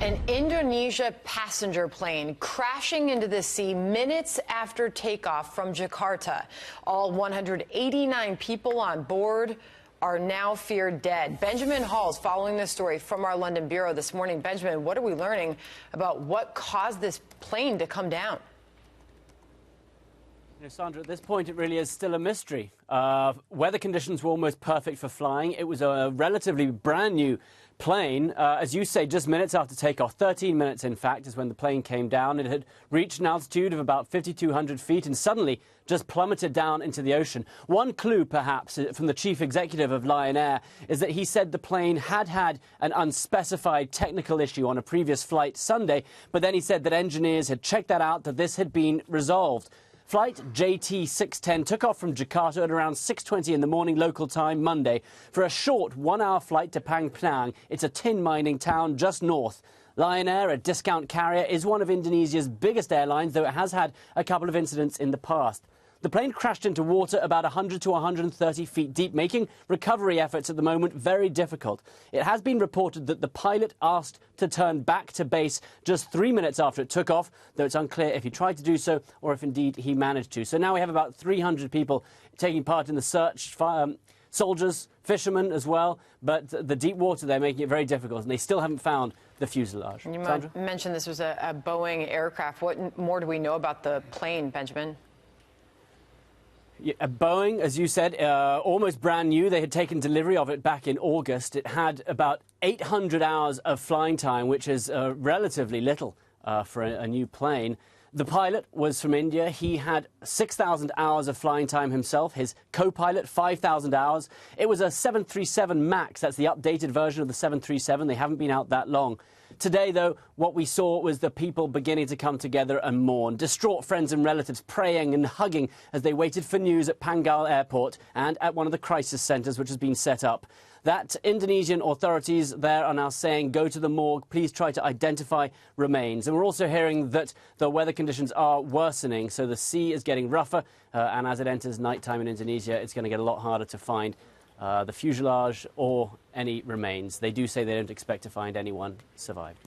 An Indonesia passenger plane crashing into the sea minutes after takeoff from Jakarta. All 189 people on board are now feared dead. Benjamin Hall's following this story from our London bureau this morning. Benjamin, what are we learning about what caused this plane to come down? Sandra, at this point, it really is still a mystery. Weather conditions were almost perfect for flying. It was a relatively brand new plane. As you say, just minutes after takeoff, 13 minutes, in fact, is when the plane came down. It had reached an altitude of about 5,200 feet and suddenly just plummeted down into the ocean. One clue, perhaps, from the chief executive of Lion Air is that he said the plane had had an unspecified technical issue on a previous flight Sunday, but then he said that engineers had checked that out, that this had been resolved. Flight JT610 took off from Jakarta at around 6:20 in the morning local time Monday for a short one-hour flight to Pangplang. It's a tin mining town just north. Lion Air, a discount carrier, is one of Indonesia's biggest airlines, though it has had a couple of incidents in the past. The plane crashed into water about 100 to 130 feet deep, making recovery efforts at the moment very difficult. It has been reported that the pilot asked to turn back to base just 3 minutes after it took off, though it's unclear if he tried to do so or if indeed he managed to. So now we have about 300 people taking part in the search, soldiers, fishermen as well, but the deep water, they're making it very difficult, and they still haven't found the fuselage. You mentioned this was a Boeing aircraft. What more do we know about the plane, Benjamin? A Boeing, as you said, almost brand new. They had taken delivery of it back in August. It had about 800 hours of flying time, which is relatively little for a new plane. The pilot was from India. He had 6,000 hours of flying time himself. His co-pilot, 5,000 hours. It was a 737 MAX. That's the updated version of the 737. They haven't been out that long. Today, though, what we saw was the people beginning to come together and mourn. Distraught friends and relatives praying and hugging as they waited for news at Pangal Airport and at one of the crisis centres which has been set up. That Indonesian authorities there are now saying, go to the morgue, please try to identify remains. And we're also hearing that the weather conditions are worsening, so the sea is getting rougher, and as it enters nighttime in Indonesia, it's going to get a lot harder to find the fuselage or any remains. They do say they don't expect to find anyone survived.